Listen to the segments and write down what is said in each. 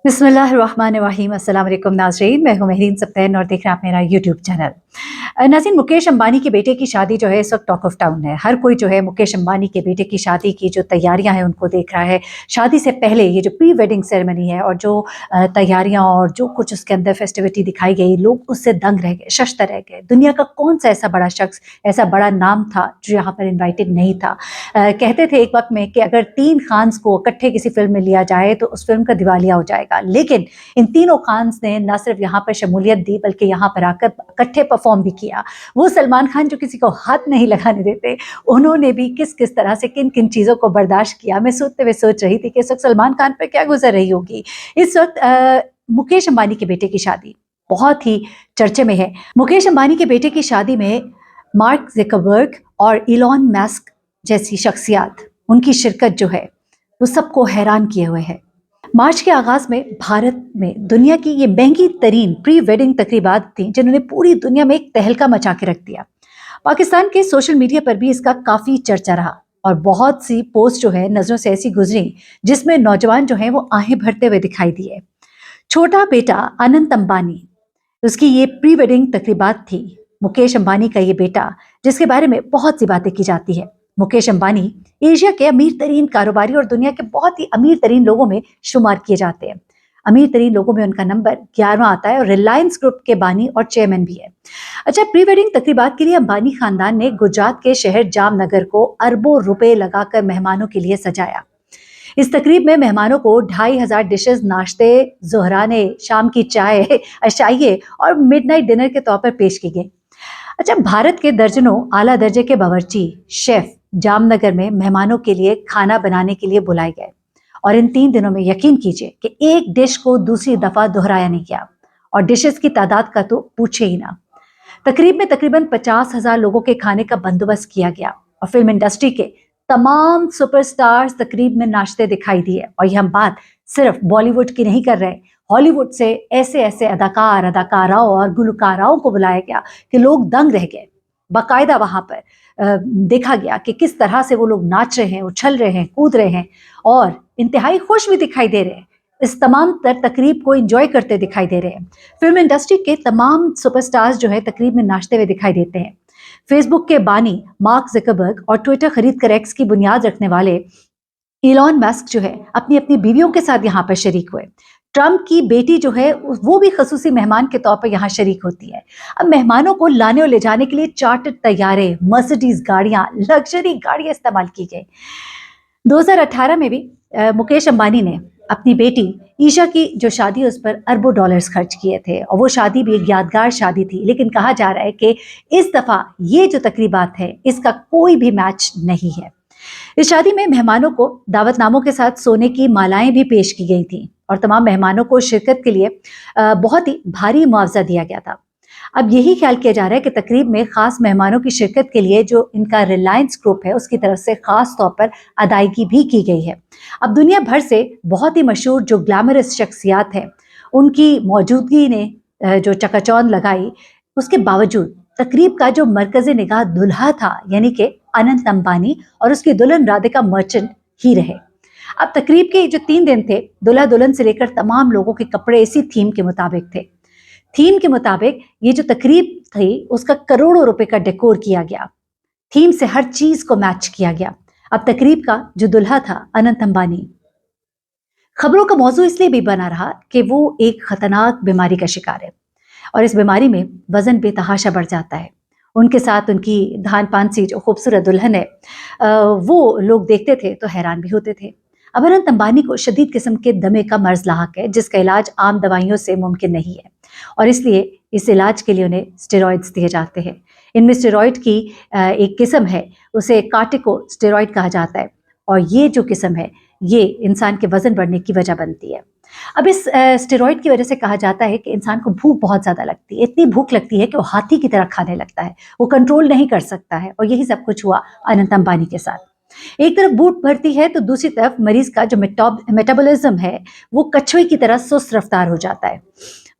बिस्मिल्लाहिर्रहमानिर्रहीम। अस्सलाम वालेकुम नाज़रीन, मैं हूं महरीन सब्तैन और देख रहे हैं आप मेरा यूट्यूब चैनल। नाज़रीन, मुकेश अंबानी के बेटे की शादी जो है इस वक्त टॉक ऑफ टाउन है। हर कोई जो है मुकेश अंबानी के बेटे की शादी की जो तैयारियां हैं उनको देख रहा है। शादी से पहले ये जो प्री वेडिंग सेरेमनी है और जो तैयारियां और जो कुछ उसके अंदर फेस्टिविटी दिखाई गई, लोग उससे दंग रह गए, शश्तर रह गए। दुनिया का कौन सा ऐसा बड़ा शख्स, ऐसा बड़ा नाम था जो यहाँ पर इन्वाइटेड नहीं था। कहते थे एक वक्त में कि अगर 3 खान्स को इकट्ठे किसी फिल्म में लिया जाए तो उस फिल्म का दिवालिया हो जाएगा, लेकिन इन तीनों खान्स ने न सिर्फ यहाँ पर शमूलियत दी बल्कि यहाँ पर आकर इकट्ठे परफॉर्म भी किया। वो सलमान खान जो किसी को हाथ नहीं लगाने देते, उन्होंने भी किस किस तरह से किन किन चीज़ों को बर्दाश्त किया। मैं सोचते हुए सोच रही थी कि इस वक्त सलमान खान पर क्या गुजर रही होगी। इस वक्त मुकेश अंबानी के बेटे की शादी बहुत ही चर्चे में है। मुकेश अंबानी के बेटे की शादी में मार्क ज़करबर्ग और इलॉन मस्क जैसी शख्सियत, उनकी शिरकत जो है वो सबको हैरान किए हुए है। मार्च के आगाज में भारत में दुनिया की ये महंगी तरीन प्री वेडिंग तकरीबात थी जिन्होंने पूरी दुनिया में एक तहलका मचा के रख दिया। पाकिस्तान के सोशल मीडिया पर भी इसका काफी चर्चा रहा और बहुत सी पोस्ट जो है नजरों से ऐसी गुजरी जिसमें नौजवान जो है वो आहें भरते हुए दिखाई दिए। छोटा बेटा अनंत अंबानी, उसकी ये प्री वेडिंग तकरीबात थी। मुकेश अंबानी का ये बेटा जिसके बारे में बहुत सी बातें की जाती है। मुकेश अंबानी एशिया के अमीर तरीन कारोबारी और दुनिया के बहुत ही अमीर तरीन लोगों में शुमार किए जाते हैं। अमीर तरीन लोगों में उनका नंबर 11वां आता है और रिलायंस ग्रुप के बानी और चेयरमैन भी है। अच्छा, प्री वेडिंग तकरीबात के लिए अंबानी खानदान ने गुजरात के शहर जामनगर को अरबों रुपए लगाकर मेहमानों के लिए सजाया। इस तकरीब में मेहमानों को 2500 डिशेस, नाश्ते, जोहराने, शाम की चाय, अशाइये और मिडनाइट डिनर के तौर पर पेश की गई। अच्छा, भारत के दर्जनों आला दर्जे के बावर्ची शेफ जामनगर में मेहमानों के लिए खाना बनाने के लिए बुलाए गए और इन 3 दिनों में यकीन कीजिए कि एक डिश को दूसरी दफा दोहराया नहीं गया और डिशेस की तादाद का तो पूछे ही ना। तकरीब में तकरीबन 50,000 लोगों के खाने का बंदोबस्त किया गया और फिल्म इंडस्ट्री के तमाम सुपरस्टार्स तकरीब में नाचते दिखाई दिए। और ये हम बात सिर्फ बॉलीवुड की नहीं कर रहे, हॉलीवुड से ऐसे ऐसे अदाकार, अदाकाराओं और गुलकाराओं को बुलाया गया कि लोग दंग रह गए। बाकायदा वहां पर देखा गया कि किस तरह से वो लोग नाच रहे हैं, उछल रहे हैं, कूद रहे हैं और इंतहाई खुश भी दिखाई दे रहे हैं। इस तमाम तकरीब को एंजॉय करते दिखाई दे रहे हैं। फिल्म इंडस्ट्री के तमाम सुपरस्टार्स जो है तकरीब में नाचते हुए दिखाई देते हैं। फेसबुक के बानी मार्क ज़करबर्ग और ट्विटर खरीद कर एक्स की बुनियाद रखने वाले इलॉन मस्क जो है अपनी अपनी बीवियों के साथ यहाँ पर शरीक हुए। ट्रम्प की बेटी जो है वो भी खसूसी मेहमान के तौर पर यहाँ शरीक होती है। अब मेहमानों को लाने और ले जाने के लिए चार्टर्ड तैयारे, मर्सिडीज गाड़ियां, लग्जरी गाड़ियां इस्तेमाल की गई। 2018 में भी मुकेश अंबानी ने अपनी बेटी ईशा की जो शादी है उस पर अरबों डॉलर्स खर्च किए थे और वो शादी भी एक यादगार शादी थी। लेकिन कहा जा रहा है कि इस दफा ये जो तकरीबात है इसका कोई भी मैच नहीं है। इस शादी में मेहमानों को दावतनामों के साथ सोने की मालाएं भी पेश की गई थी और तमाम मेहमानों को शिरकत के लिए बहुत ही भारी मुआवजा दिया गया था। अब यही ख्याल किया जा रहा है कि तकरीब में खास मेहमानों की शिरकत के लिए जो इनका रिलायंस ग्रुप है उसकी तरफ से खास तौर पर अदायगी भी की गई है। अब दुनिया भर से बहुत ही मशहूर जो ग्लैमरस शख्सियात हैं उनकी मौजूदगी ने जो चकाचौंध लगाई, उसके बावजूद तकरीब का जो मरकज़े निगाह दुल्हा था यानी कि अनंत अंबानी और उसकी दुल्हन राधिका मर्चेंट ही रहे। अब तकरीब के जो 3 दिन थे, दुल्हा दुल्हन से लेकर तमाम लोगों के कपड़े इसी थीम के मुताबिक थे। थीम के मुताबिक ये जो तकरीब थी उसका करोड़ों रुपए का डेकोर किया गया। थीम से हर चीज को मैच किया गया। अब तकरीब का जो दुल्हा था अनंत अंबानी, खबरों का मौजू इसलिए भी बना रहा कि वो एक खतरनाक बीमारी का शिकार है और इस बीमारी में वजन बेतहाशा बढ़ जाता है। उनके साथ उनकी धान पान सी जो खूबसूरत दुल्हन है वो लोग देखते थे तो हैरान भी होते थे। अब अनंत अंबानी को शदीद किस्म के दमे का मर्ज लाहक है जिसका इलाज आम दवाइयों से मुमकिन नहीं है और इसलिए इस इलाज के लिए उन्हें स्टेरॉइड्स दिए जाते हैं। इनमें स्टेरॉइड की एक किस्म है, उसे कार्टिकोस्टेरॉइड कहा जाता है और ये जो किस्म है ये इंसान के वजन बढ़ने की वजह बनती है। अब इस स्टेरॉइड की वजह से कहा जाता है कि इंसान को भूख बहुत ज़्यादा लगती है, इतनी भूख लगती है कि वो हाथी की तरह खाने लगता है, वो कंट्रोल नहीं कर सकता है और यही सब कुछ हुआ अनंत अंबानी के साथ। एक तरफ भूख बढ़ती है तो दूसरी तरफ मरीज का जो मेटाबॉलिज्म है वो कछुए की तरह सुस्त रफ्तार हो जाता है।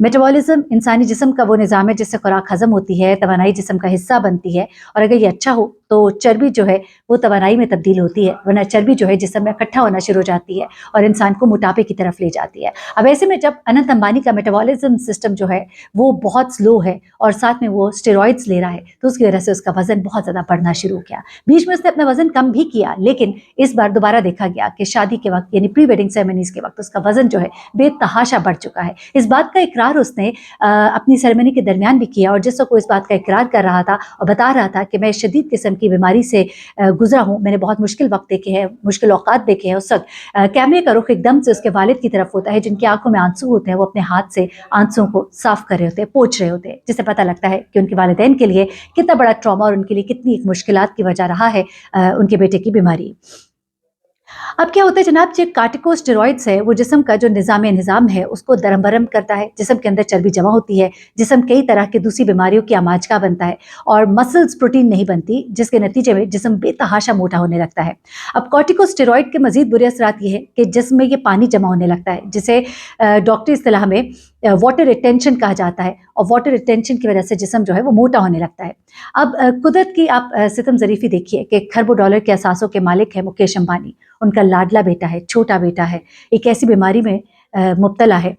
मेटाबॉलिज्म इंसानी जिस्म का वो निज़ाम है जिससे खुराक हजम होती है, तवानाई जिस्म का हिस्सा बनती है और अगर ये अच्छा हो तो चर्बी जो है वो तवानाई में तब्दील होती है, वरना चर्बी जो है जिस्म में इकट्ठा होना शुरू हो जाती है और इंसान को मोटापे की तरफ ले जाती है। अब ऐसे में जब अनंत अंबानी का मेटाबॉलिज्म सिस्टम जो है वो बहुत स्लो है और साथ में वो स्टेरॉइड्स ले रहा है, तो उसकी वजह से उसका वजन बहुत ज़्यादा बढ़ना शुरू हो गया। बीच में उसने अपना वजन कम भी किया, लेकिन इस बार दोबारा देखा गया कि शादी के वक्त यानी प्री वेडिंग सेरेमनीज के वक्त उसका वजन जो है बेतहाशा बढ़ चुका है। इस बात का इकरार उसने अपनी सेरेमनी के दरमियान भी किया, और जिस वक्त वो इस बात का इकरार कर रहा था और बता रहा था कि मैं शदीद किस्म की बीमारी से गुजरा हूँ, मैंने बहुत मुश्किल वक्त देखे हैं, मुश्किल औकात देखे हैं, उस वक्त कैमरे का रुख एकदम से उसके वालिद की तरफ होता है, जिनकी आंखों में आंसू होते हैं। वो अपने हाथ से आंसुओं को साफ कर रहे होते हैं, पोंछ रहे होते हैं, जिससे पता लगता है कि उनके वालिदैन के लिए कितना बड़ा ट्रॉमा और उनके लिए कितनी एक मुश्किलात की वजह रहा है उनके बेटे की बीमारी। अब क्या होता है जनाब, जो कार्टिकोस्टेरॉइड्स है वो जिस्म का जो निज़ाम है उसको दरम बरम करता है, जिस्म के अंदर चर्बी जमा होती है, जिस्म कई तरह की दूसरी बीमारियों की आमाजगा बनता है और मसल्स प्रोटीन नहीं बनती, जिसके नतीजे में जिस्म बेतहाशा मोटा होने लगता है। अब कॉर्टिकोस्टेरॉइड के मजीद बुरे असरात ये है कि जिस्म में ये पानी जमा होने लगता है, जिसे डॉक्टरी इस्तिलाह में वाटर रिटेंशन कहा जाता है, और वाटर रिटेंशन की वजह से जिस्म जो है वो मोटा होने लगता है। अब कुदरत की आप सितम ज़रीफ़ी देखिए कि खरबों डॉलर के असासों के मालिक है मुकेश अंबानी, उनका लाडला बेटा है, छोटा बेटा है, एक ऐसी बीमारी में मुब्तला है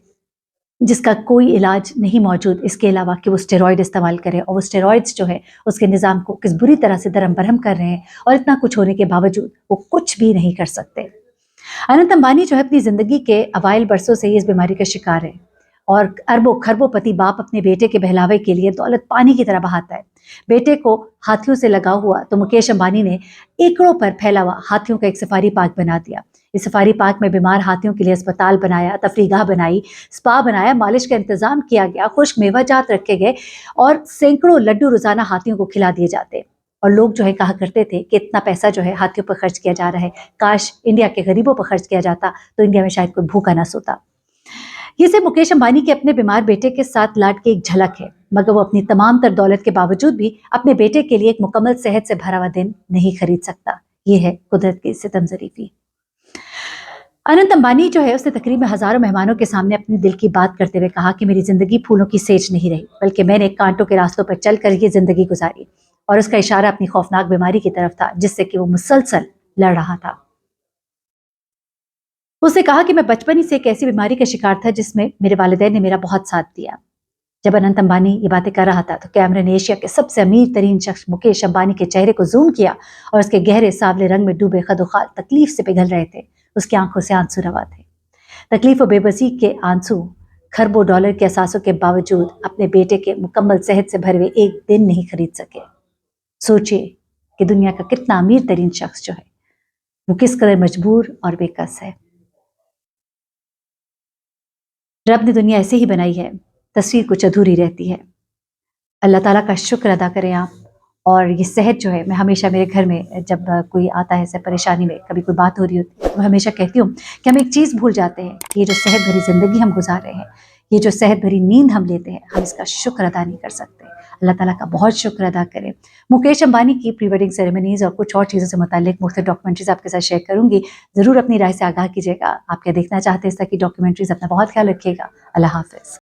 जिसका कोई इलाज नहीं मौजूद, इसके अलावा कि वो स्टेरॉइड इस्तेमाल करे, और वो स्टेरॉइड्स जो है उसके निज़ाम को किस बुरी तरह से दरम बरहम कर रहे हैं, और इतना कुछ होने के बावजूद वो कुछ भी नहीं कर सकते। अनंत अंबानी जो है अपनी ज़िंदगी के अवाइल बरसों से ही इस बीमारी का शिकार है, और अरबों खरबों-पति बाप अपने बेटे के बहलावे के लिए दौलत पानी की तरह बहाता है। बेटे को हाथियों से लगा हुआ तो मुकेश अंबानी ने एकड़ों पर फैला हुआ हाथियों का एक सफारी पार्क बना दिया। इस सफारी पार्क में बीमार हाथियों के लिए अस्पताल बनाया, तफरीगाह बनाई, स्पा बनाया, मालिश का इंतजाम किया गया, खुश्क मेवाजात रखे गए, और सैकड़ों लड्डू रोजाना हाथियों को खिला दिए जाते। और लोग जो है कहा करते थे कि इतना पैसा जो है हाथियों पर खर्च किया जा रहा है, काश इंडिया के गरीबों पर खर्च किया जाता तो इंडिया में शायद कोई भूखा ना सोता। ये सिर्फ मुकेश अंबानी के अपने बीमार बेटे के साथ लाड की एक झलक है, मगर वो अपनी तमाम तर दौलत के बावजूद भी अपने बेटे के लिए एक मुकम्मल सेहत से भरा हुआ दिन नहीं खरीद सकता। ये है कुदरत की सितम ज़रीफ़ी। अनंत अंबानी जो है उसने तकरीब में हजारों मेहमानों के सामने अपने दिल की बात करते हुए कहा कि मेरी जिंदगी फूलों की सेज नहीं रही, बल्कि मैंने कांटों के रास्तों पर चलकर ये जिंदगी गुजारी। और उसका इशारा अपनी खौफनाक बीमारी की तरफ था जिससे कि वो मुसलसल लड़ रहा था। उसने कहा कि मैं बचपन ही से एक ऐसी बीमारी का शिकार था जिसमें मेरे वालिदैन ने मेरा बहुत साथ दिया। जब अनंत अंबानी ये बातें कर रहा था तो कैमरे ने एशिया के सबसे अमीर तरीन शख्स मुकेश अंबानी के चेहरे को जूम किया, और उसके गहरे सावले रंग में डूबे खदोखाल तकलीफ से पिघल रहे थे। उसकी आंखों से आंसू रवा थे, तकलीफ और बेबसी के आंसू। खरबों डॉलर के असासों के बावजूद अपने बेटे के मुकम्मल सेहत से भरे हुए एक दिन नहीं खरीद सके। सोचिए कि दुनिया का कितना अमीर तरीन शख्स जो है वो किस कदर मजबूर और बेकस है। रब ने दुनिया ऐसे ही बनाई है, तस्वीर कुछ अधूरी रहती है। अल्लाह ताला का शुक्र अदा करें आप। और ये सेहत जो है, मैं हमेशा मेरे घर में जब कोई आता है ऐसे परेशानी में, कभी कोई बात हो रही होती है, मैं हमेशा कहती हूँ कि हम एक चीज़ भूल जाते हैं, ये जो सेहत भरी ज़िंदगी हम गुजार रहे हैं, ये जो सेहत भरी नींद हम लेते हैं, हम इसका शुक्र अदा नहीं कर सकते। अल्लाह ताला का बहुत शुक्र अदा करें। मुकेश अंबानी की प्री वेडिंग सेरेमनीज और कुछ और चीज़ों से मुताल्लिक मुख्तलिफ डॉक्यूमेंट्रीज आपके साथ शेयर करूंगी। ज़रूर अपनी राय से आगाह कीजिएगा। आप क्या देखना चाहते हैं इस तरह की डॉक्यूमेंट्रीज। अपना बहुत ख्याल रखिएगा। अल्लाह हाफिज़।